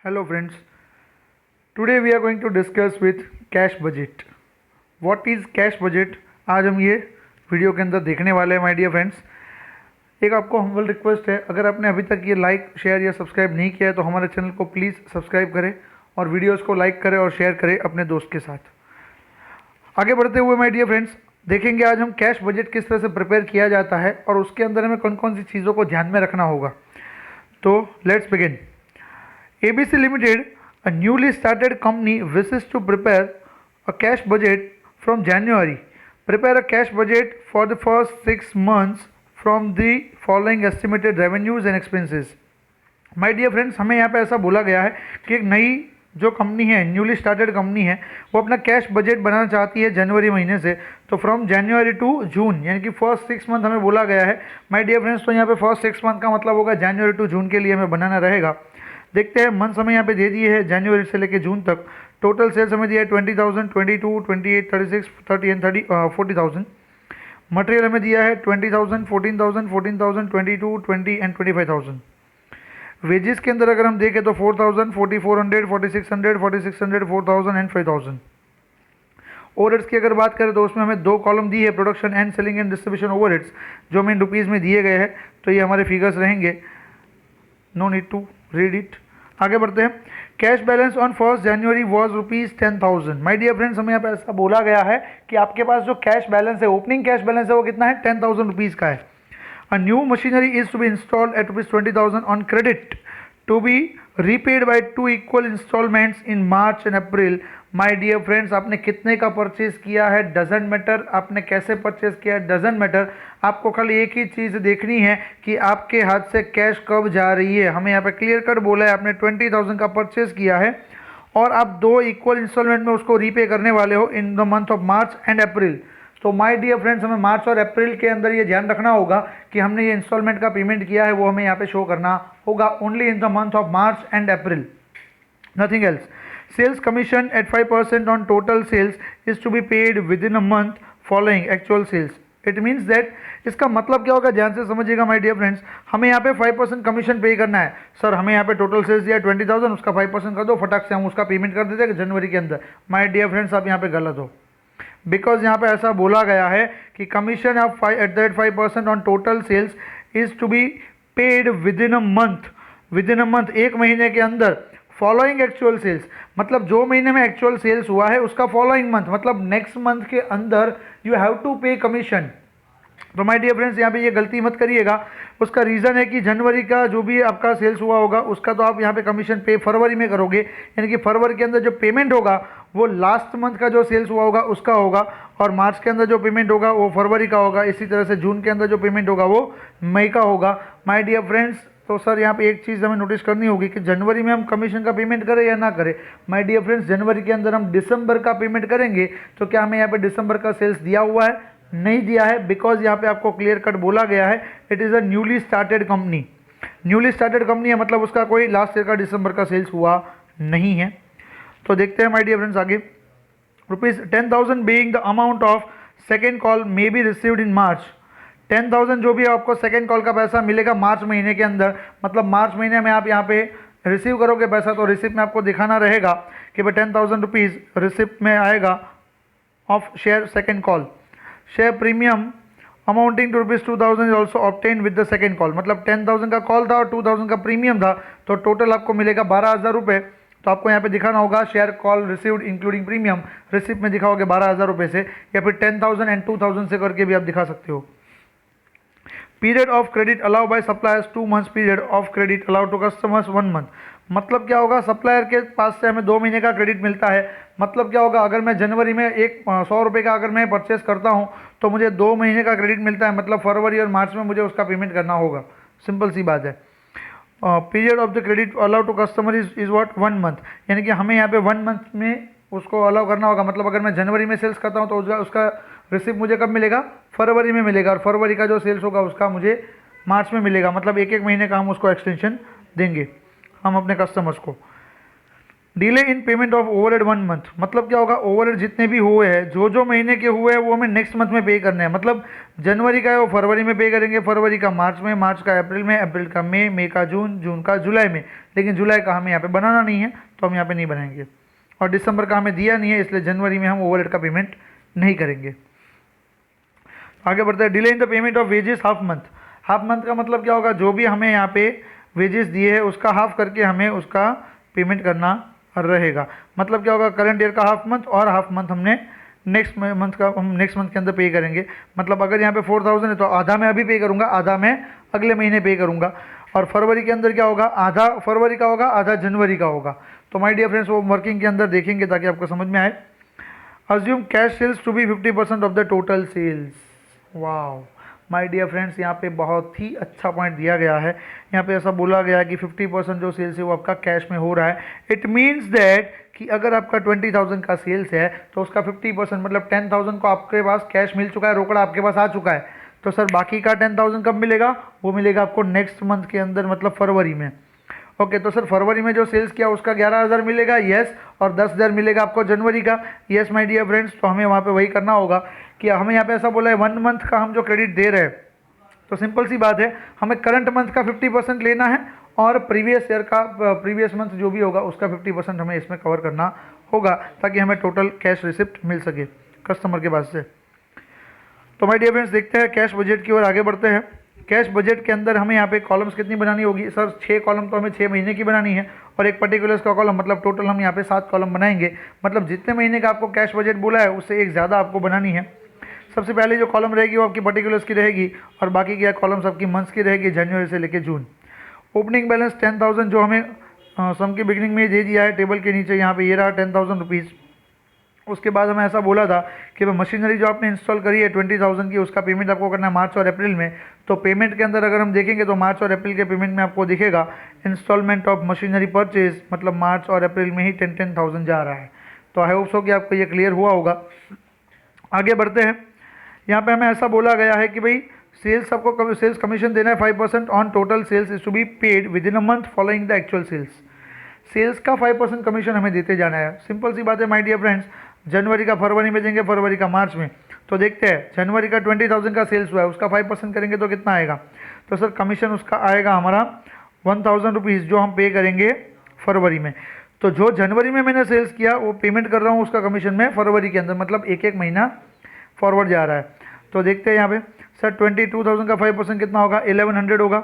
Hello friends, today we are going to discuss with cash budget. What is cash budget? आज हम ये video के अंदर देखने वाले हैं माय डियर फ्रेंड्स। एक आपको हम्बल रिक्वेस्ट है, अगर आपने अभी तक ये लाइक शेयर या सब्सक्राइब नहीं किया है तो हमारे चैनल को प्लीज़ सब्सक्राइब करें और वीडियोस को लाइक करें और शेयर करें अपने दोस्त के साथ। आगे बढ़ते हुए माय डियर फ्रेंड्स देखेंगे आज हम कैश बजट किस तरह से प्रिपेयर किया जाता है और उसके अंदर हमें कौन कौन सी चीज़ों को ध्यान में रखना होगा। तो let's begin. ABC Limited, a newly started company, wishes to prepare a cash budget from January. Prepare a cash budget for the first 6 months from the following estimated revenues and expenses. My dear friends, हमें यहाँ पे ऐसा बोला गया है कि एक नई जो कंपनी है, न्यूली स्टार्टेड कंपनी है, वो अपना कैश बजट बनाना चाहती है जनवरी महीने से। तो फ्रॉम जनवरी टू जून यानी कि फर्स्ट 6 मंथ हमें बोला गया है माय डियर फ्रेंड्स। तो यहाँ पे फर्स्ट 6 मंथ का मतलब होगा जनवरी टू जून के लिए हमें बनाना रहेगा। देखते हैं मंथ्स हमें यहाँ पे दे दिए हैं जनवरी से लेके जून तक। टोटल सेल्स हमें दिया है 20,000, 22, 28, 36, 30 एंड 40,000। मटेरियल हमें दिया है 20,000, 14,000, 14,000, 22, 20 एंड 25,000। वेजेस के अंदर अगर हम देखें तो 4,000, 4,400, 4,600, 4,600, 4,000 एंड 5,000। ओवरहेड्स की अगर बात करें तो उसमें हमें 2 कॉलम दी है, production and selling and distribution overheads, जो हमें रुपीज़ में दिए गए हैं। तो ये हमारे फिगर्स रहेंगे, no need to read it. आगे बढ़ते हैं। Cash balance on 1 January was ₹10,000। My dear friends, हमें यहाँ पे ऐसा बोला गया है कि आपके पास जो कैश बैलेंस है, ओपनिंग कैश बैलेंस है, वो कितना है? 10,000 रुपीज़ का है। A new machinery is to be installed at ₹20,000 on credit to be repaid by 2 equal instalments in March and April. My dear friends, आपने कितने का परचेज किया है डजेंट मैटर, आपने कैसे परचेज किया है डजेंट मैटर। आपको खाली एक ही चीज़ देखनी है कि आपके हाथ से कैश कब जा रही है। हमें यहाँ पे क्लियर कट बोला है आपने 20,000 का परचेज किया है और आप 2 इक्वल इंस्टॉलमेंट में उसको रीपे करने वाले हो इन the month of March and अप्रैल। तो माय डियर फ्रेंड्स, हमें मार्च और अप्रैल के अंदर ये ध्यान रखना होगा कि हमने ये इंस्टॉलमेंट का पेमेंट किया है, वो हमें यहाँ पे शो करना होगा only in the month of March and April, nothing else. Sales commission at 5% on total sales is to be paid within a month following actual sales. It means that, इसका मतलब क्या होगा, ध्यान से समझिएगा my dear friends. हमें यहाँ पे 5% कमीशन पे करना है। सर हमें यहाँ पे टोटल सेल्स दिया 20,000, उसका 5% कर दो, फटाक से हम उसका पेमेंट कर देते हैं जनवरी के अंदर। माय डियर फ्रेंड्स, आप यहाँ पे गलत हो, बिकॉज यहाँ पे ऐसा बोला गया है कि commission of 5% on total sales is to be paid within a month, within a month, एक महीने के अंदर, फॉलोइंग एक्चुअल सेल्स, मतलब जो महीने में एक्चुअल सेल्स हुआ है उसका फॉलोइंग मंथ, मतलब नेक्स्ट मंथ के अंदर यू हैव टू पे कमीशन। तो माय डियर फ्रेंड्स, यहाँ पे ये गलती मत करिएगा। उसका रीज़न है कि जनवरी का जो भी आपका सेल्स हुआ होगा उसका तो आप यहाँ पे कमीशन पे फरवरी में करोगे, यानी कि फरवरी के अंदर जो पेमेंट होगा वो लास्ट मंथ का जो सेल्स हुआ होगा उसका होगा, और मार्च के अंदर जो पेमेंट होगा वो फरवरी का होगा। इसी तरह से जून के अंदर जो पेमेंट होगा वो मई का होगा। माय डियर फ्रेंड्स, तो सर यहाँ पे एक चीज़ हमें नोटिस करनी होगी कि जनवरी में हम कमीशन का पेमेंट करें या ना करें। माय डियर फ्रेंड्स, जनवरी के अंदर हम दिसंबर का पेमेंट करेंगे, तो क्या हमें यहाँ पे दिसंबर का सेल्स दिया हुआ है? नहीं दिया है, बिकॉज यहाँ पे आपको क्लियर कट बोला गया है it is a newly started company. Newly started company है मतलब उसका कोई लास्ट ईयर का दिसंबर का सेल्स हुआ नहीं है। तो देखते हैं माय डियर फ्रेंड्स आगे। ₹10,000 being the amount of second call may be received in March. 10,000 जो भी आपको सेकेंड कॉल का पैसा मिलेगा मार्च महीने के अंदर, मतलब मार्च महीने में आप यहाँ पे रिसीव करोगे पैसा, तो रिसिप्ट में आपको दिखाना रहेगा कि भाई 10,000 रुपीज़ रिसिप्ट में आएगा of share second call. Share premium amounting to ₹2,000 is also obtain with the second call, मतलब 10,000 का कॉल था और 2,000 का प्रीमियम था, तो टोटल आपको मिलेगा 12,000 रुपये। तो आपको यहाँ पे दिखाना होगा share call received including premium, receipt में दिखाओगे 12,000 रुपये से, या फिर 10,000 एंड 2,000 से करके भी आप दिखा सकते हो। Period of credit allow by suppliers 2 months, period of credit allow to customers 1 month. मतलब क्या होगा, सप्लायर के पास से हमें 2 महीने का क्रेडिट मिलता है। मतलब क्या होगा, अगर मैं जनवरी में 100 रुपये का अगर मैं परचेस करता हूँ तो मुझे 2 महीने का क्रेडिट मिलता है, मतलब फरवरी और मार्च में मुझे उसका पेमेंट करना होगा। सिंपल सी बात है। Period of the credit allow to customer is what 1 month, यानी कि हमें यहाँ पे 1 मंथ में उसको अलाउ करना होगा। मतलब अगर मैं जनवरी में सेल्स करता हूँ तो उसका रिसिप्ट मुझे कब मिलेगा? फरवरी में मिलेगा, और फरवरी का जो सेल्स होगा उसका मुझे मार्च में मिलेगा। मतलब एक एक महीने का हम उसको एक्सटेंशन देंगे हम अपने कस्टमर्स को। Delay in payment of overhead 1 month, मतलब क्या होगा, ओवरहेड जितने भी हुए हैं, जो जो महीने के हुए हैं वो हमें नेक्स्ट मंथ में पे करने हैं। मतलब जनवरी का है वो फरवरी में पे करेंगे, फरवरी का मार्च में, मार्च का अप्रैल में, अप्रैल का मई, मई का जून, जून का जुलाई में। लेकिन जुलाई का हमें यहाँ पे बनाना नहीं है तो हम यहाँ पे नहीं बनाएंगे, और दिसंबर का हमें दिया नहीं है इसलिए जनवरी में हम ओवरहेड का पेमेंट नहीं करेंगे। आगे बढ़ते हैं, delay in the payment of wages half month. Half month का मतलब क्या होगा, जो भी हमें यहाँ पे वेजेस दिए हैं उसका हाफ करके हमें उसका पेमेंट करना रहेगा। मतलब क्या होगा, करंट ईयर का हाफ मंथ और हाफ मंथ हमने नेक्स्ट मंथ का हम नेक्स्ट मंथ के अंदर पे करेंगे। मतलब अगर यहाँ पे 4000 है तो आधा मैं अभी पे करूँगा, आधा मैं अगले महीने पे करूँगा। और फरवरी के अंदर क्या होगा, आधा फरवरी का होगा, आधा जनवरी का होगा। तो माय डियर फ्रेंड्स वो वर्किंग के अंदर देखेंगे ताकि आपको समझ में आए। Assume cash sales to be 50% of the total sales. Wow my dear friends, यहाँ पे बहुत ही अच्छा पॉइंट दिया गया है। यहाँ पे ऐसा बोला गया है कि 50% जो सेल्स है वो आपका कैश में हो रहा है। इट मीन्स दैट कि अगर आपका 20,000 का सेल्स है तो उसका 50% मतलब 10,000 को आपके पास कैश मिल चुका है, रोकड़ा आपके पास आ चुका है। तो सर बाकी का 10,000 कब मिलेगा, वो मिलेगा आपको नेक्स्ट मंथ के अंदर, मतलब फरवरी में। ओके तो सर फरवरी में जो सेल्स किया उसका 11,000 मिलेगा, यस, और 10,000 मिलेगा आपको जनवरी का, यस माय डियर फ्रेंड्स। तो हमें वहाँ पे वही करना होगा कि हमें यहाँ पे ऐसा बोला है 1 मंथ का हम जो क्रेडिट दे रहे हैं, तो सिंपल सी बात है, हमें करंट मंथ का 50% लेना है और प्रीवियस ईयर का प्रीवियस मंथ जो भी होगा उसका 50% हमें इसमें कवर करना होगा ताकि हमें टोटल कैश रिसिप्ट मिल सके कस्टमर के पास से। तो माय डियर फ्रेंड्स देखते हैं कैश बजट की ओर आगे बढ़ते हैं। कैश बजट के अंदर हमें यहाँ पे कॉलम्स कितनी बनानी होगी, सर 6 कॉलम तो हमें 6 महीने की बनानी है और एक पर्टिकुलर्स का कॉलम, मतलब टोटल हम यहाँ पे 7 कॉलम बनाएंगे। मतलब जितने महीने का आपको कैश बजट बोला है उससे एक ज़्यादा आपको बनानी है। सबसे पहले जो कॉलम रहेगी वो आपकी पर्टिकुलर्स की रहेगी और बाकी की कॉलम्स आपकी मंथ्स की रहेगी, जनवरी से लेकर जून। ओपनिंग बैलेंस 10,000 जो हमें सम की बिगनिंग में दे दिया है टेबल के नीचे, यहाँ पे ये रहा 10,000 रुपीज़। उसके बाद हमें ऐसा बोला था कि मशीनरी जो आपने इंस्टॉल करी है 20,000 की, उसका पेमेंट आपको करना है मार्च और अप्रैल में। तो पेमेंट के अंदर अगर हम देखेंगे तो मार्च और अप्रैल के पेमेंट में आपको दिखेगा इंस्टॉलमेंट ऑफ मशीनरी परचेज, मतलब मार्च और अप्रैल में ही 10,000 जा रहा है। तो आई होप सो कि आपको ये क्लियर हुआ होगा। आगे बढ़ते हैं, यहाँ पे हमें ऐसा बोला गया है कि भाई सेल्स आपको सेल्स कमीशन देना है 5% on total sales is to be paid within a month following the actual sales. Sales का 5% कमीशन हमें देते जाना है। सिंपल सी बात है माय डियर फ्रेंड्स, जनवरी का फरवरी में देंगे, फरवरी का मार्च में। तो देखते हैं जनवरी का 20,000 का सेल्स हुआ है, उसका 5% करेंगे तो कितना आएगा। तो सर कमीशन उसका आएगा हमारा 1,000 रुपीज़ जो हम पे करेंगे फरवरी में। तो जो जनवरी में मैंने सेल्स किया वो पेमेंट कर रहा हूँ उसका कमीशन में फरवरी के अंदर, मतलब एक एक महीना फॉरवर्ड जा रहा है। तो देखते हैं यहाँ पे सर 22,000 का 5% कितना होगा, 1100 होगा।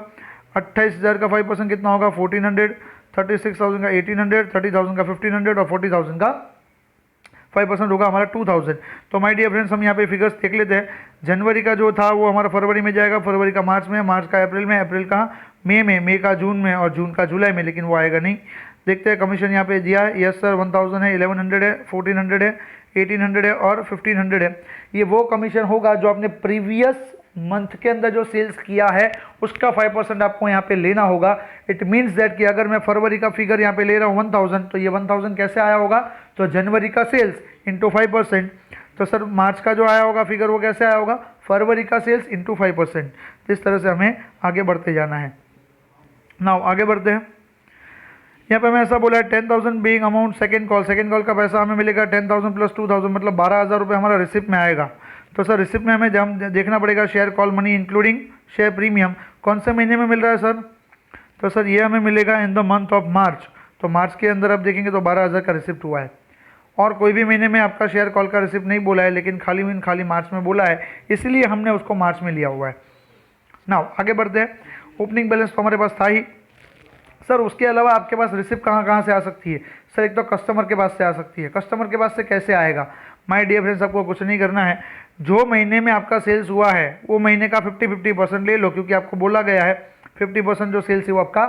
28,000 का 5% कितना होगा, 1400। 36,000 का 1800, 30,000 का 1500 और 40,000 का 5% होगा हमारा 2,000। तो माय डियर फ्रेंड्स हम यहाँ पे फिगर्स देख लेते हैं। जनवरी का जो था वो हमारा फरवरी में जाएगा, फरवरी का मार्च में, मार्च का अप्रैल में, अप्रैल का मई में, मई का जून में और जून का जुलाई में, लेकिन वो आएगा नहीं। देखते हैं कमीशन यहाँ पे दिया है, यस सर 1,000 है, 1100 है, 1400 है, 1800 है और 1500 है। ये वो कमीशन होगा जो आपने प्रीवियस मंथ के अंदर जो सेल्स किया है उसका 5% आपको यहाँ पे लेना होगा। इट मीन्स दैट कि अगर मैं फरवरी का फिगर यहाँ पे ले रहा हूँ 1,000, तो ये 1,000 कैसे आया होगा, तो जनवरी का सेल्स इंटू 5%। तो सर मार्च का जो आया होगा फिगर वो कैसे आया होगा, फरवरी का सेल्स इंटू 5%। इस तरह से हमें आगे बढ़ते जाना है। नाउ आगे बढ़ते हैं, यहाँ पे हमें ऐसा बोला है 10,000 बीइंग अमाउंट सेकंड कॉल का पैसा हमें मिलेगा 10,000 प्लस 2,000, मतलब 12,000 रुपये हमारा रिसिप्ट में आएगा। तो सर रिसिप्ट में हमें देखना पड़ेगा share call money including share premium कौन से महीने में मिल रहा है सर। तो सर ये हमें मिलेगा इन द मंथ ऑफ मार्च। तो मार्च के अंदर आप देखेंगे तो 12,000 का रिसिप्ट हुआ है। और कोई भी महीने में आपका शेयर कॉल का रिसिप्ट नहीं बोला है, लेकिन खाली मार्च में बोला है, इसलिए हमने उसको मार्च में लिया हुआ है। नाउ आगे बढ़ते हैं, ओपनिंग बैलेंस तो हमारे पास था ही। सर उसके अलावा आपके पास रिसिप्ट कहाँ से आ सकती है, सर एक तो कस्टमर के पास से आ सकती है। कस्टमर के पास से कैसे आएगा, माय डियर फ्रेंड्स आपको कुछ नहीं करना है, जो महीने में आपका सेल्स हुआ है वो महीने का 50% ले लो, क्योंकि आपको बोला गया है 50% जो सेल्स है वो आपका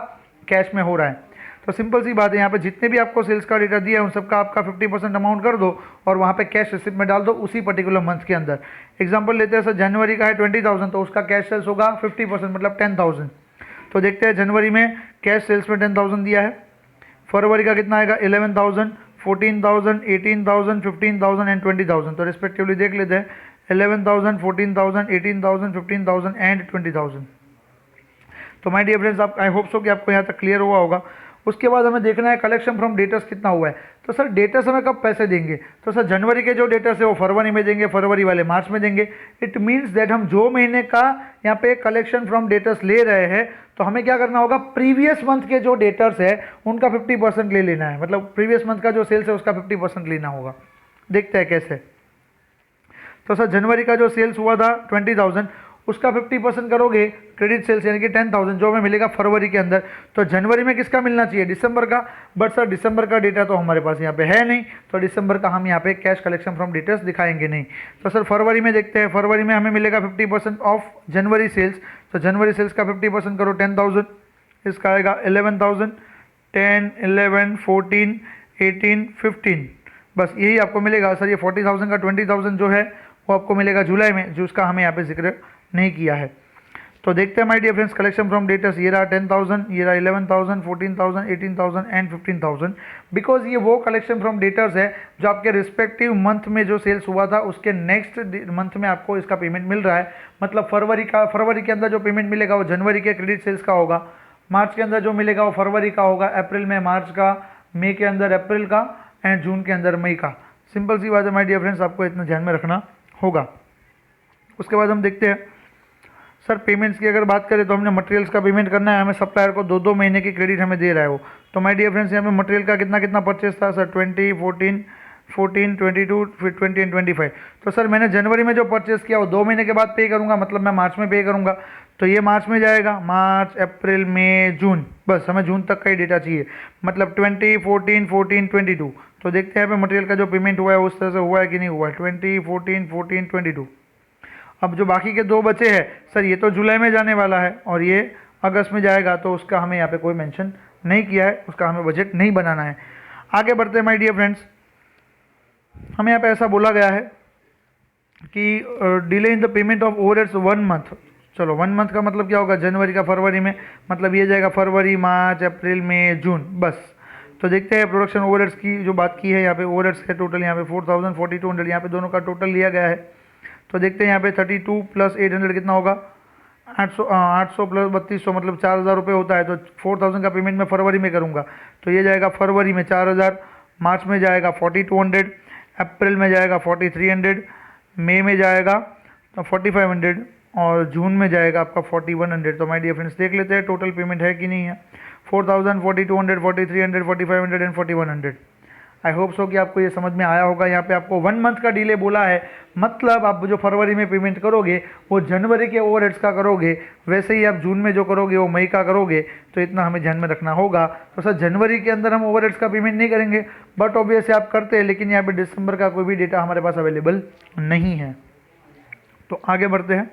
कैश में हो रहा है। तो सिंपल सी बात है, यहाँ पे जितने भी आपको सेल्स का डेटा दिया है उन सबका आपका 50% अमाउंट कर दो और वहाँ पे कैश रिसिप्ट में डाल दो उसी पर्टिकुलर मंथ के अंदर। एग्जांपल लेते हैं सर जनवरी का है 20,000, तो उसका कैश सेल्स होगा 50% मतलब 10,000। तो देखते हैं जनवरी में कैश सेल्स में 10,000 दिया है, फरवरी का कितना आएगा 11,000, 14,000, 18,000, 15,000 एंड 20,000। तो रिस्पेक्टिवली देख लेते हैं 11,000, 14,000, 18,000, 15,000 एंड 20,000। तो माय डियर फ्रेंड्स आप आई होप सो कि आपको यहाँ तक क्लियर हुआ होगा। उसके बाद हमें देखना है कलेक्शन फ्रॉम डेटर्स कितना हुआ है। तो सर डेटर्स हमें कब पैसे देंगे, तो सर जनवरी के जो डेटर्स है वो फरवरी में देंगे, फरवरी वाले मार्च में देंगे। इट मीन्स दैट हम जो महीने का यहाँ पे कलेक्शन फ्रॉम डेटर्स ले रहे हैं तो हमें क्या करना होगा, प्रीवियस मंथ के जो डेटर्स है उनका 50% ले लेना है, मतलब प्रीवियस मंथ का जो सेल्स है उसका 50% लेना होगा। देखते हैं कैसे। तो सर जनवरी का जो सेल्स हुआ था 20,000, उसका 50% करोगे क्रेडिट सेल्स यानी कि 10,000 जो हमें मिलेगा फरवरी के अंदर। तो जनवरी में किसका मिलना चाहिए, दिसंबर का। बट सर दिसंबर का डेटा तो हमारे पास यहाँ पे है नहीं, तो दिसंबर का हम यहाँ पे कैश कलेक्शन फ्रॉम डेटर्स दिखाएंगे नहीं। तो सर फरवरी में देखते हैं, फरवरी में हमें मिलेगा 50% ऑफ जनवरी सेल्स। तो जनवरी सेल्स का 50% करो 10,000, इसका आएगा 11,000, 10, 11, 14, 18, 15, बस यही आपको मिलेगा। सर ये 40,000 का 20,000 जो है वो आपको मिलेगा जुलाई में, जो उसका हमें यहाँ पे जिक्र नहीं किया है। तो देखते हैं my dear friends collection from debtors, ये रहा 10,000, ये रहा 11,000, 14,000, 18,000 एंड 15,000। बिकॉज ये वो कलेक्शन फ्रॉम डेटर्स है जो आपके रिस्पेक्टिव मंथ में जो सेल्स हुआ था उसके नेक्स्ट मंथ में आपको इसका पेमेंट मिल रहा है। मतलब फरवरी के अंदर जो पेमेंट मिलेगा वो जनवरी के क्रेडिट सेल्स का होगा, मार्च के अंदर जो मिलेगा वो फरवरी का होगा, अप्रैल में मार्च का, मई के अंदर अप्रैल का एंड जून के अंदर मई का। सिंपल सी बात है माय डियर फ्रेंड्स, आपको इतना ध्यान में रखना होगा। उसके बाद हम देखते हैं सर पेमेंट्स की अगर बात करें तो हमने मटेरियल्स का पेमेंट करना है, हमें सप्लायर को 2-2 महीने की क्रेडिट हमें दे रहा है वो। तो माय डियर फ्रेंड्स यहाँ पे मटेरियल का कितना कितना परचेस था सर, 20, 14, 22, फिर 20 एंड 25। तो सर मैंने जनवरी में जो परचेस किया वो 2 महीने के बाद पे करूँगा, मतलब मैं मार्च में पे करूँगा। तो ये मार्च में जाएगा, मार्च, अप्रैल, मई, जून, बस हमें जून तक का ही डेटा चाहिए, मतलब 20, 14, 14, 22। तो देखते हैं यहाँ पे मटेरियल का जो पेमेंट हुआ है उस तरह से हुआ है कि नहीं हुआ है, 20, 14, 14, 22। अब जो बाकी के 2 बचे हैं सर ये तो जुलाई में जाने वाला है और ये अगस्त में जाएगा, तो उसका हमें यहाँ पे कोई मेंशन नहीं किया है, उसका हमें बजट नहीं बनाना है। आगे बढ़ते हैं माय डियर फ्रेंड्स, हमें यहाँ पे ऐसा बोला गया है कि delay in the payment of overheads 1 month. चलो 1 मंथ का मतलब क्या होगा, जनवरी का फरवरी में, मतलब ये जाएगा फरवरी, मार्च, अप्रैल, मई, जून, बस। तो देखते हैं प्रोडक्शन ओवरहेड्स की जो बात की है यहाँ पे, ओवरहेड्स है टोटल यहाँ पे 4,000, 4,200, यहाँ पे दोनों का टोटल लिया गया है। तो देखते हैं यहाँ पे 32 प्लस 800 कितना होगा, 800 प्लस 3,200 मतलब 4,000 रुपये होता है। तो 4,000 का पेमेंट मैं फरवरी में करूँगा, तो ये जाएगा फरवरी में 4,000, मार्च में जाएगा 4,200, अप्रैल में जाएगा 4,300, मई में जाएगा 4,500 और जून में जाएगा आपका 4,100। तो माय डियर फ्रेंड्स देख लेते हैं टोटल पेमेंट है कि नहीं है, 4,000, 4,200, 4,300, 4,500 एंड 4,100। आई होप सो कि आपको ये समझ में आया होगा। यहाँ पे आपको 1 मंथ का डिले बोला है, मतलब आप जो फरवरी में पेमेंट करोगे वो जनवरी के ओवरहेड्स का करोगे, वैसे ही आप जून में जो करोगे वो मई का करोगे। तो इतना हमें ध्यान में रखना होगा। तो सर जनवरी के अंदर हम ओवरहेड्स का पेमेंट नहीं करेंगे, बट ऑब्वियसली आप करते हैं, लेकिन यहाँ पे दिसंबर का कोई भी डेटा हमारे पास अवेलेबल नहीं है। तो आगे बढ़ते हैं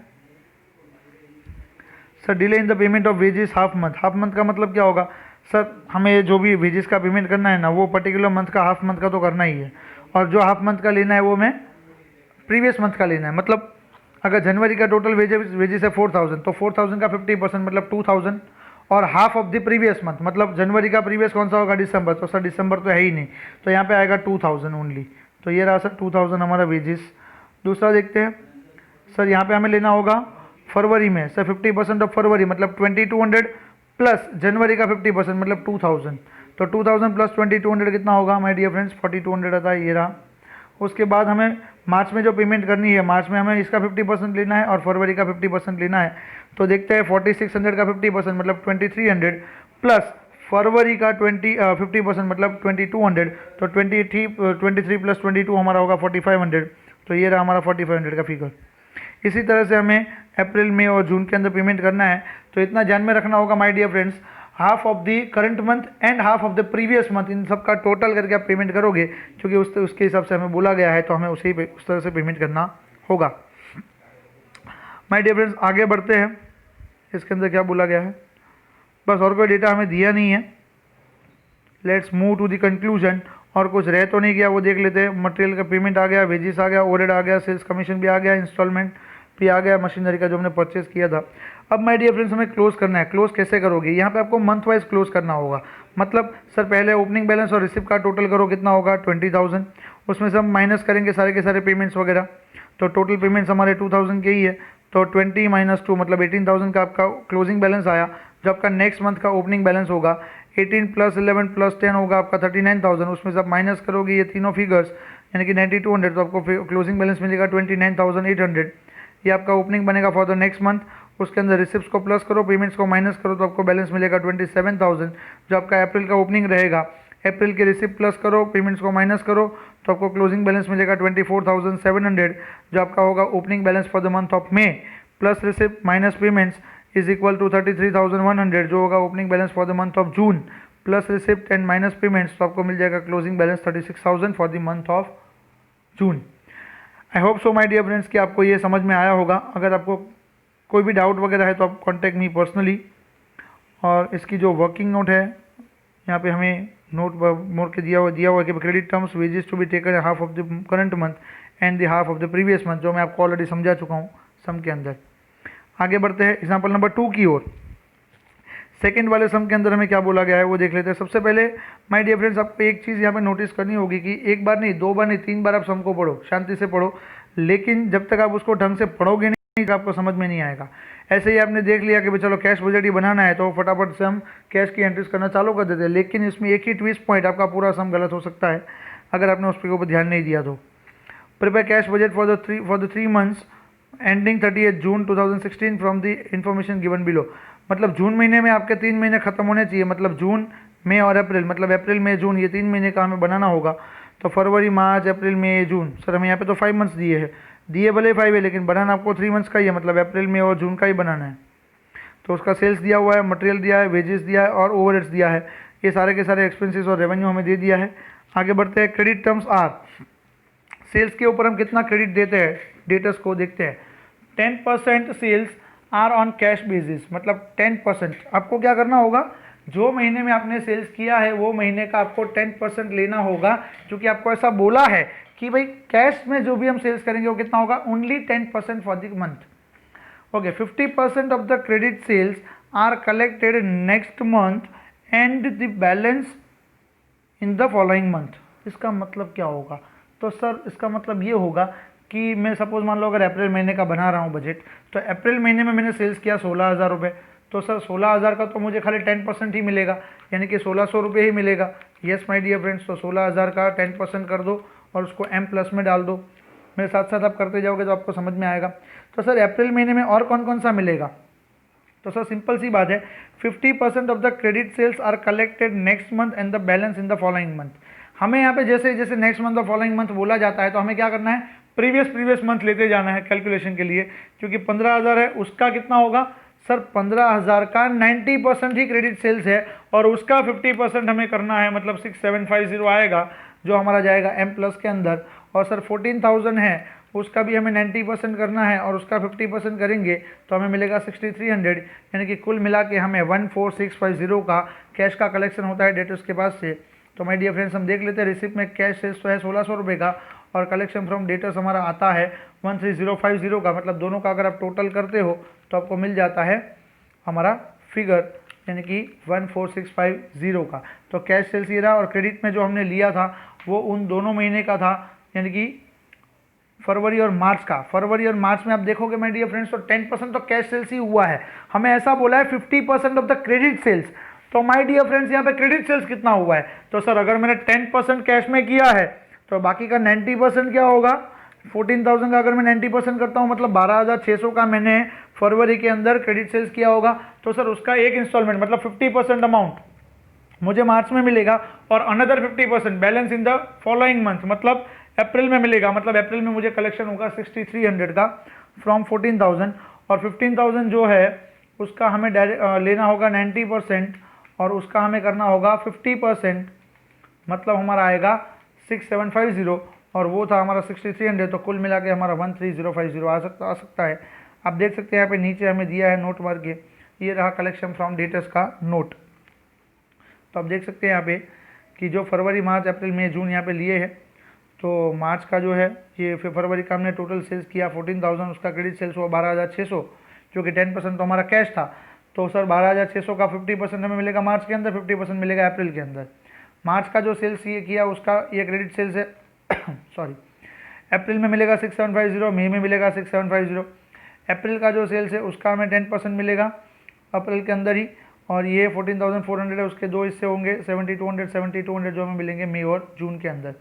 sir, delay in the payment of wages half month. Half month का मतलब क्या होगा सर, हमें जो भी वेजेस का पेमेंट करना है ना वो पर्टिकुलर मंथ का, हाफ मंथ का तो करना ही है, और जो हाफ मंथ का लेना है वो मैं प्रीवियस मंथ का लेना है। मतलब अगर जनवरी का टोटल वेजेस है 4,000, तो 4,000 का 50% मतलब 2,000 और half of the previous month, मतलब जनवरी का प्रीवियस कौन सा होगा, दिसंबर। तो सर दिसंबर तो है ही नहीं, तो यहाँ पे आएगा 2,000 ओनली। तो ये रहा सर 2,000 हमारा वेजेस। दूसरा देखते हैं सर, यहाँ पे हमें लेना होगा फरवरी में सर 50% ऑफ फरवरी, मतलब 2,200 प्लस जनवरी का 50% मतलब 2,000। तो 2,000 प्लस 2,200 कितना होगा माय डियर फ्रेंड्स, 4,200 आता है, ये रहा। उसके बाद हमें मार्च में जो पेमेंट करनी है, मार्च में हमें इसका 50% लेना है और फरवरी का 50% लेना है। तो देखते हैं 4,600 का 50% मतलब 2,300 प्लस फरवरी का 50% मतलब 2,200। तो 23 प्लस 22 हमारा होगा 4,500। तो ये रहा हमारा 4,500 का फिगर। इसी तरह से हमें अप्रैल, मई और जून के अंदर पेमेंट करना है। तो इतना ध्यान में रखना होगा my dear friends, half of the current month and half of the previous month, इन सब का टोटल करके आप पेमेंट करोगे, क्योंकि उसके हिसाब से हमें बोला गया है, तो हमें उस तरह से पेमेंट करना होगा। माय डियर फ्रेंड्स आगे बढ़ते हैं, इसके अंदर क्या बोला गया है, बस और कोई डेटा हमें दिया नहीं है। Let's move to the conclusion. और कुछ रह तो नहीं गया वो देख लेते हैं। मटेरियल का पेमेंट आ गया, वेजेस आ गया, ओवरहेड आ गया, सेल्स कमीशन भी आ गया, इंस्टॉलमेंट भी आ गया, मशीनरी का जो हमने परचेस किया था। अब माय डियर फ्रेंड्स हमें क्लोज करना है। क्लोज कैसे करोगे, यहाँ पे आपको मंथ वाइज क्लोज करना होगा। मतलब सर पहले ओपनिंग बैलेंस और रिसिप्ट का टोटल करो, कितना होगा 20,000, उसमें से हम माइनस करेंगे सारे के सारे पेमेंट्स वगैरह। तो टोटल पेमेंट्स हमारे 2,000 के ही है, तो 20 - 2 मतलब 18,000 का आपका क्लोजिंग बैलेंस आया, जो आपका नेक्स्ट मंथ का ओपनिंग बैलेंस होगा 18 + 11 + 10 होगा आपका 39,000। उसमें से आप माइनस करोगे ये तीनों फिगर्स यानी कि 9200, तो आपको क्लोजिंग बैलेंस मिलेगा 29,800। ये आपका ओपनिंग बनेगा फॉर द नेक्स्ट मंथ। उसके अंदर रिसिप्ट्स को प्लस करो, पेमेंट्स को माइनस करो, तो आपको बैलेंस मिलेगा 27,000। जो आपका अप्रैल का ओपनिंग रहेगा, अप्रैल के रिसिप्ट प्लस करो, पेमेंट्स को माइनस करो, तो आपको क्लोजिंग बैलेंस मिलेगा 24,700। जो आपका होगा opening balance for the month of May plus receipt minus payments is equal to 33,100। जो होगा opening balance for the month of June plus receipt and minus payments, तो आपको मिल जाएगा closing balance 36,000 for the month of June. I hope so my dear friends कि आपको ये समझ में आया होगा। अगर आपको कोई भी डाउट वगैरह है तो आप कॉन्टेक्ट मी पर्सनली। और इसकी जो वर्किंग नोट है यहाँ पे हमें नोट मोड के दिया हुआ है कि credit terms wages to be taken half of the current month and the half of the previous month, जो मैं आपको ऑलरेडी समझा चुका हूँ सम के अंदर। आगे बढ़ते हैं एग्जाम्पल नंबर 2 की ओर। सेकंड वाले सम के अंदर हमें क्या बोला गया है वो देख लेते हैं। सबसे पहले माय डियर फ्रेंड्स आपको एक चीज़ यहाँ पे नोटिस करनी होगी कि एक बार नहीं, 2 बार नहीं, 3 बार आप सम को पढ़ो, शांति से पढ़ो, लेकिन जब तक आप उसको ढंग से पढ़ोगे नहीं तो आपको समझ में नहीं आएगा। ऐसे ही आपने देख लिया कि भाई चलो कैश बजट ही बनाना है तो फटाफट से हम कैश की एंट्रीज करना चालू कर देते हैं, लेकिन इसमें एक ही ट्विस्ट पॉइंट, आपका पूरा सम गलत हो सकता है अगर आपने उस पर ऊपर ध्यान नहीं दिया तो। Prepare cash budget for the 3 months ending 30 June 2016 from the information given below. मतलब जून महीने में आपके 3 महीने खत्म होने चाहिए, मतलब जून मई और अप्रैल, मतलब अप्रैल मई जून, ये 3 महीने का हमें बनाना होगा। तो फरवरी मार्च अप्रैल मई जून, सर हमें यहाँ पे तो 5 मंथ्स दिए हैं, दिए भले 5 है लेकिन बनाना आपको 3 मंथ्स का ही है, मतलब अप्रैल मई और जून का ही बनाना है। तो उसका सेल्स दिया हुआ है, मटेरियल दिया है, वेजेस दिया है और ओवरहेड्स दिया है। ये सारे के सारे एक्सपेंसेस और रेवेन्यू हमें दे दिया है। आगे बढ़ते हैं। क्रेडिट टर्म्स आर, सेल्स के ऊपर हम कितना क्रेडिट देते हैं, डेटर्स को देखते हैं। 10% sales are on cash basis, मतलब 10%। आपको क्या करना होगा, जो महीने में आपने सेल्स किया है वो महीने का आपको 10% लेना होगा, क्योंकि आपको ऐसा बोला है कि भाई कैश में जो भी हम सेल्स करेंगे वो कितना होगा, only 10% for the month. Okay, 50% of the credit sales are collected next month and the balance in the following month. इसका मतलब क्या होगा, तो सर इसका मतलब ये होगा कि मैं सपोज मान लो अगर अप्रैल महीने का बना रहा हूँ बजट, तो अप्रैल महीने में मैंने सेल्स किया 16,000 रुपये, तो सर 16,000 का तो मुझे खाली 10% ही मिलेगा, यानी कि 1,600 रुपये ही मिलेगा। यस माय डियर फ्रेंड्स, तो 16,000 का 10% कर दो और उसको M प्लस में डाल दो। मेरे साथ साथ आप करते जाओगे तो आपको समझ में आएगा। तो सर अप्रैल महीने में और कौन कौन सा मिलेगा, तो सर सिंपल सी बात है, 50% of the credit sales are collected next month and the balance in the following month. हमें यहाँ पे जैसे जैसे नेक्स्ट मंथ और फॉलोइंग मंथ बोला जाता है तो हमें क्या करना है, प्रीवियस मंथ लेते जाना है कैलकुलेशन के लिए। क्योंकि 15,000 है, उसका कितना होगा सर, 15,000 का 90% ही क्रेडिट सेल्स है और उसका 50% हमें करना है, मतलब 6750 आएगा जो हमारा जाएगा M प्लस के अंदर। और सर 14,000 है, उसका भी हमें 90% करना है और उसका 50% करेंगे तो हमें मिलेगा 6,300, यानी कि कुल मिला के हमें 14,650 का कैश का कलेक्शन होता है डेटर्स के पास से। तो माय डियर फ्रेंड्स हम देख लेते हैं, रिसिप्ट में कैश सेल्स तो है 1,600 रुपये का और कलेक्शन फ्रॉम डेटर्स हमारा आता है 13,050 का। मतलब दोनों का अगर आप टोटल करते हो तो आपको मिल जाता है हमारा फिगर, यानी कि 14,650 का। तो कैश सेल्स ये रहा और क्रेडिट में जो हमने लिया था वो उन दोनों महीने का था, यानी कि फरवरी और मार्च का। फरवरी और मार्च में आप देखोगे माय डियर फ्रेंड्स तो 10% तो कैश सेल्स ही हुआ है। हमें ऐसा बोला है 50% ऑफ द क्रेडिट सेल्स। तो माय डियर फ्रेंड्स यहाँ पे क्रेडिट सेल्स कितना हुआ है, तो सर अगर मैंने 10% कैश में किया है तो बाकी का 90% क्या होगा, 14,000 का अगर मैं 90% करता हूँ मतलब 12,600 का मैंने फरवरी के अंदर क्रेडिट सेल्स किया होगा। तो सर उसका एक इंस्टॉलमेंट मतलब 50% अमाउंट मुझे मार्च में मिलेगा और another 50% balance in the following month मतलब अप्रैल में मिलेगा। मतलब अप्रैल में मुझे कलेक्शन होगा 6,300 का फ्रॉम 14,000 और 15,000 जो है उसका हमें लेना होगा 90% और उसका हमें करना होगा 50%, मतलब हमारा आएगा 6,750 और वो था हमारा 6,300। तो कुल मिला के हमारा 13,050 आ सकता है। आप देख सकते हैं यहाँ पे नीचे हमें दिया है नोट मार के, ये रहा कलेक्शन फ्रॉम डेटर्स का नोट। तो आप देख सकते हैं यहाँ पे कि जो फरवरी मार्च अप्रैल मई जून यहाँ पे लिए हैं, तो मार्च का जो है ये फरवरी का हमने टोटल सेल्स किया 14,000, उसका क्रेडिट सेल्स हुआ 12,600, क्योंकि 10% तो हमारा कैश था। तो सर 12,600 का 50% हमें मिलेगा मार्च के अंदर, 50% मिलेगा अप्रैल के अंदर। मार्च का जो सेल्स ये किया उसका ये क्रेडिट सेल्स है सॉरी, अप्रैल में मिलेगा 6,750, मई में मिलेगा 6,750। अप्रैल का जो सेल्स है उसका हमें 10% मिलेगा अप्रैल के अंदर ही, और ये 14,400 है, उसके दो हिस्से होंगे 7,200 जो हमें मिलेंगे मई और जून के अंदर।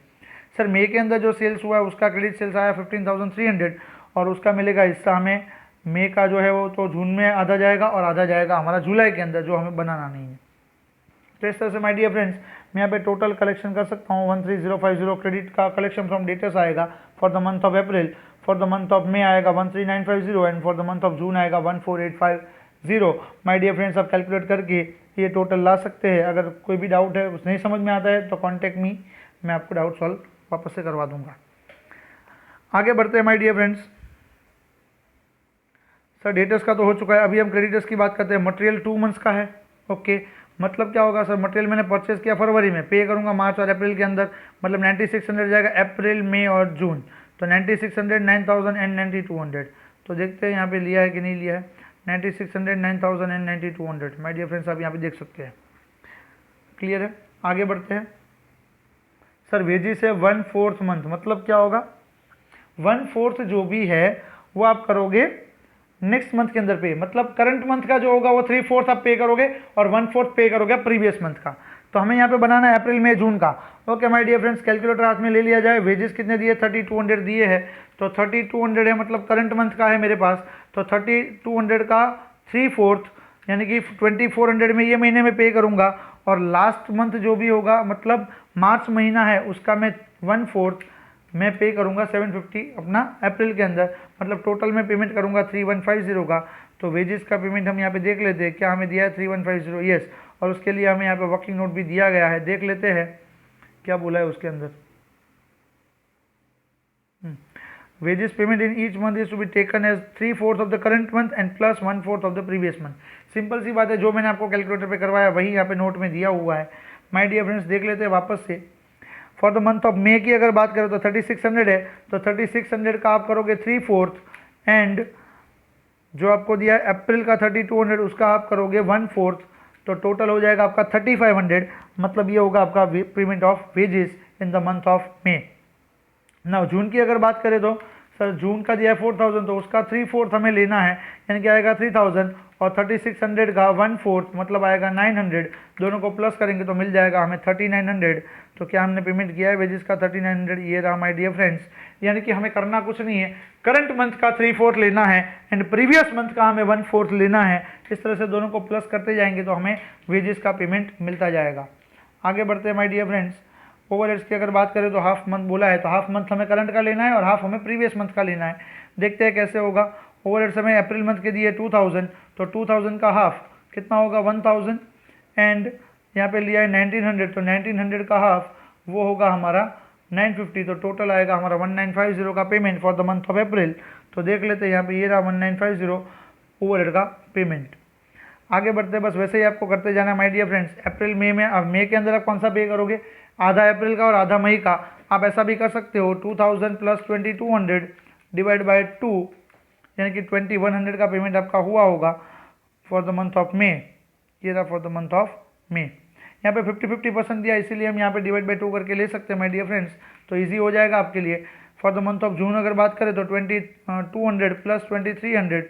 सर मई के अंदर जो सेल्स हुआ है उसका क्रेडिट सेल्स आया 15,300 और उसका मिलेगा हिस्सा हमें मई का जो है वो तो जून में आधा जाएगा और आधा जाएगा हमारा जुलाई के अंदर जो हमें बनाना नहीं है। तो इस तरह से माय डियर फ्रेंड्स मैं यहाँ पे टोटल कलेक्शन कर सकता हूँ 13,050 क्रेडिट का कलेक्शन फ्रॉम डेटर्स आएगा for the month of April, for the month of May आएगा 13,950 and for the month of June आएगा 14,850। माय डियर फ्रेंड्स आप कैलकुलेट करके ये टोटल ला सकते हैं। अगर कोई भी डाउट है नहीं समझ में आता है तो कॉन्टेक्ट मी, मैं आपको डाउट सॉल्व वापस से करवा दूंगा। आगे बढ़ते हैं my dear friends. Sir debtors का तो हो चुका है, अभी हम क्रेडिटर्स की बात करते हैं। मटेरियल 2 मंथ्स का है। ओके मतलब क्या होगा सर, मटेरियल मैंने परचेज किया फरवरी में, पे करूंगा मार्च और अप्रैल के अंदर, मतलब 9,600 जाएगा अप्रैल मई और जून। तो 9,600 9,000 एंड 9,200। तो देखते हैं यहाँ पे लिया है कि नहीं लिया है। 9,600 9,000 एंड 9,200 माय डियर फ्रेंड्स आप यहाँ पे देख सकते हैं। क्लियर है, आगे बढ़ते हैं। सर वेजिस है 1/4 मंथ, मतलब क्या होगा 1/4 जो भी है वो आप करोगे नेक्स्ट मंथ के अंदर पे, मतलब करंट मंथ का जो होगा वो 3/4 आप पे करोगे और 1/4 पे करोगे प्रीवियस मंथ का। तो हमें यहाँ पे बनाना है अप्रैल मई जून का। Okay my dear friends calculator हाथ में ले लिया जाए। वेजेस कितने दिए 3,200 दिए हैं, तो 3,200 है मतलब करंट मंथ का है मेरे पास, तो 3,200 का 3/4 यानी कि 2,400 में ये महीने में पे करूँगा और लास्ट मंथ जो भी होगा मतलब मार्च महीना है उसका मैं 1/4 मैं पे करूंगा 750 अपना अप्रैल के अंदर, मतलब टोटल मैं पेमेंट करूंगा 3,150 का। तो वेजेस का पेमेंट हम यहाँ पे देख लेते हैं क्या हमें दिया है 3,150 यस, और उसके लिए हमें यहाँ पे वर्किंग नोट भी दिया गया है, देख लेते हैं क्या बोला है उसके अंदर। Wages payment in each month is to be taken as 3/4 of the current month and plus 1/4 of the previous month. Simple सी बात है, जो मैंने आपको कैलकुलेटर पे करवाया वही यहाँ पे नोट में दिया हुआ है। माय डियर फ्रेंड्स देख लेते हैं वापस से। For the month of May की अगर बात करें तो 3,600 है, तो 3,600 का आप करोगे 3/4 एंड जो आपको दिया है अप्रैल का 3,200 उसका आप करोगे 1/4, तो टोटल हो जाएगा आपका 3,500, मतलब ये होगा आपका payment of wages in the month of May. ना जून की अगर बात करें तो सर जून का दिया है 4,000 तो उसका 3/4 हमें लेना है, यानी कि आएगा 3,000 और 3,600 का 1/4 मतलब आएगा 900, दोनों को प्लस करेंगे तो मिल जाएगा हमें 3,900। तो क्या हमने पेमेंट किया है वेजेस का 3,900, ये रहा माय डियर फ्रेंड्स। यानी कि हमें करना कुछ नहीं है, करंट मंथ का 3/4 लेना है एंड प्रीवियस मंथ का हमें 1/4 लेना है। इस तरह से दोनों को प्लस करते जाएंगे तो हमें वेजेस का पेमेंट मिलता जाएगा। आगे बढ़ते हैं माय डियर फ्रेंड्स। ओवरहेड्स की अगर बात करें तो हाफ मंथ बोला है, तो हाफ मंथ हमें करंट का लेना है और हाफ हमें प्रीवियस मंथ का लेना है। देखते हैं कैसे होगा। ओवरहेड्स हमें अप्रैल मंथ के दिए 2,000, तो 2,000 का हाफ कितना होगा 1,000 एंड यहाँ पे लिया है 1,900, तो 1,900 का हाफ वो होगा हमारा 950, तो टोटल आएगा हमारा 1,950 का payment for the month of अप्रैल। तो देख लेते हैं यहाँ पे ये रहा 1,950 ओवरहेड का पेमेंट। आगे बढ़ते हैं, बस वैसे ही आपको करते जाना है माय डियर फ्रेंड्स। अप्रैल मई में, अब मई के अंदर आप कौन सा पे करोगे, आधा अप्रैल का और आधा मई का। आप ऐसा भी कर सकते हो 2,000 प्लस 2,200 डिवाइड बाई 2, यानी कि 2,100 का पेमेंट आपका हुआ होगा for the month of May. ये रहा for the month of May. यहाँ पे 50-50% दिया, इसीलिए हम यहाँ पे डिवाइड बाई 2 करके ले सकते हैं माय डियर फ्रेंड्स, तो ईजी हो जाएगा आपके लिए। फॉर द मंथ ऑफ जून अगर बात करें तो 2,200 प्लस 2,300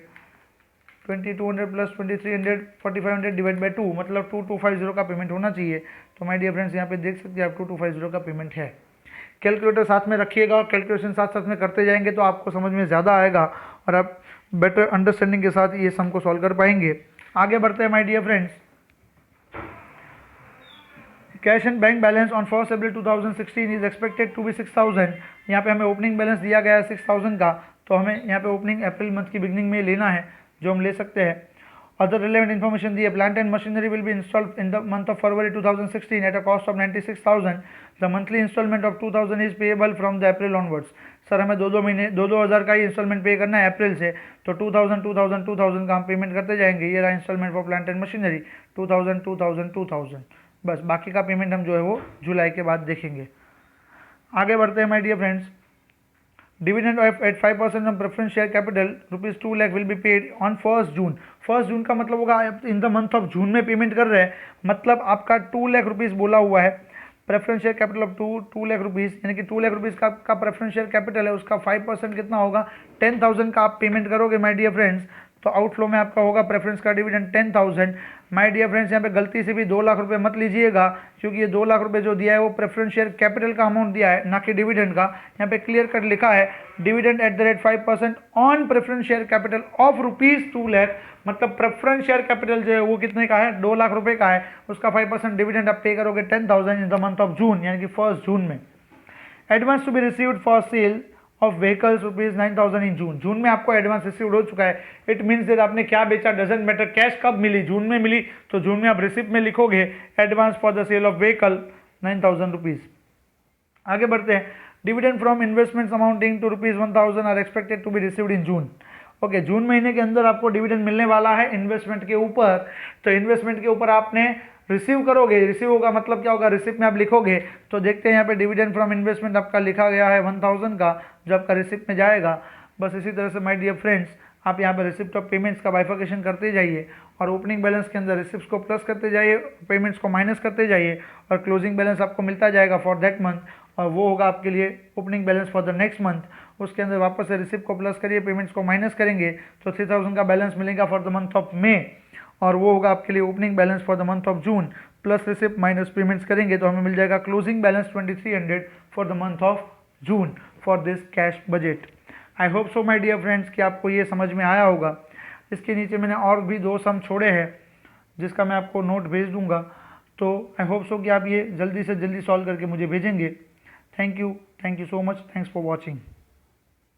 2,200 प्लस 2,300 4,500 डिवाइड बाई 2, मतलब 2,250 का पेमेंट होना चाहिए। तो माय डियर फ्रेंड्स यहाँ पे देख सकते हैं आप 2,250 का पेमेंट है। कैलकुलेटर साथ में रखिएगा और कैलकुलेशन साथ साथ में करते जाएंगे तो आपको समझ में ज़्यादा आएगा और आप बेटर अंडरस्टैंडिंग के साथ ये सम को सॉल्व कर पाएंगे। आगे बढ़ते हैं my dear friends. Cash and bank balance on 1 April 2016 is expected to be 6,000। यहाँ पे हमें ओपनिंग बैलेंस दिया गया है 6,000 का, तो हमें यहाँ पे ओपनिंग अप्रैल मंथ की बिगनिंग में लेना है, जो हम ले सकते हैं। अदर रिलेवेंट इन्फॉर्मेशन दी है, plant and machinery will be installed in the month of February 2016 at a cost of 96,000। The monthly instalment of 2,000 is payable from the April onwards. Sir हमें 2-2 महीने 2,000 का ही इंस्टॉलमेंट पे करना है अप्रैल से, तो 2,000 का हम पेमेंट करते जाएंगे। ये रहा instalment for plant and machinery 2,000 बस, बाकी का पेमेंट हम जो है वो जुलाई के बाद देखेंगे। आगे बढ़ते हैं my dear friends. Dividend at 5% on preference share capital ₹2 lakh will be paid on 1 June. 1 June का मतलब होगा in the month of June में पेमेंट कर रहे हैं, मतलब आपका 2 लाख रुपीज़ बोला हुआ है। Preference share capital of 2 lakh rupees, यानी कि 2 लाख रुपीज़ का प्रेफरेंस शेयर कैपिटल है, उसका 5% कितना होगा 10,000 का आप पेमेंट करोगे माय डियर फ्रेंड्स, तो आउटफ्लो में आपका होगा प्रेफरेंस का डिविडेंड 10,000। माय डियर फ्रेंड्स, यहाँ पे गलती से भी 2 लाख रुपए मत लीजिएगा, क्योंकि ये 2 लाख रुपए जो दिया है वो प्रेफरेंस शेयर कैपिटल का अमाउंट दिया है, ना कि डिविडेंड का। यहाँ पे क्लियर कट लिखा है dividend at the rate 5% on preference share capital of ₹2 lakh. मतलब प्रेफरेंस शेयर कैपिटल जो है वो कितने का है, 2 लाख रुपए का है, उसका 5% डिविडेंड आप पे करोगे 10,000 in the month of June, यानी कि 1 जून में। Advance to be received for sale of vehicles ₹9,000 in June. जून में आपको एडवांस रिसीव्ड हो चुका है। इट मीन्स दैट आपने क्या बेचा डजेंट मैटर, कैश कब मिली, जून में मिली, तो जून में आप रिसिप्ट में लिखोगे advance for the sale of vehicle ₹9,000। आगे बढ़ते हैं। Dividend from investments amounting to ₹1,000 are expected to be received in June. Okay, जून महीने के अंदर आपको डिविडेंड मिलने वाला है इन्वेस्टमेंट के ऊपर। तो इन्वेस्टमेंट के ऊपर आपने रिसीव करोगे, रिसीव होगा मतलब क्या होगा, रिसिप्ट में आप लिखोगे। तो देखते हैं यहाँ पे डिविडेंड फ्रॉम इन्वेस्टमेंट आपका लिखा गया है 1,000 का, जो आपका रिसिप्ट में जाएगा। बस इसी तरह से माय डियर फ्रेंड्स, आप यहाँ पे रिसिप्ट ऑफ पेमेंट्स का बाइफिकेशन करते जाइए और ओपनिंग बैलेंस के अंदर रिसिप्ट को प्लस करते जाइए, पेमेंट्स को माइनस करते जाइए, और क्लोजिंग बैलेंस आपको मिलता जाएगा फॉर दैट मंथ, और वो होगा आपके लिए opening balance for the next month. उसके अंदर वापस से रिसिप्ट को प्लस करिए, पेमेंट्स को माइनस करेंगे तो 3,000 का बैलेंस मिलेगा for the month of May, और वो होगा आपके लिए opening balance for the month of June. Plus receipt minus payments करेंगे तो हमें मिल जाएगा closing balance 2,300 for the month of June for this cash budget. I hope so my dear friends कि आपको ये समझ में आया होगा। इसके नीचे मैंने और भी 2 सम छोड़े हैं जिसका मैं आपको नोट भेज दूंगा, तो आई होप सो कि आप ये जल्दी से जल्दी सॉल्व करके मुझे भेजेंगे। Thank you so much, thanks for watching.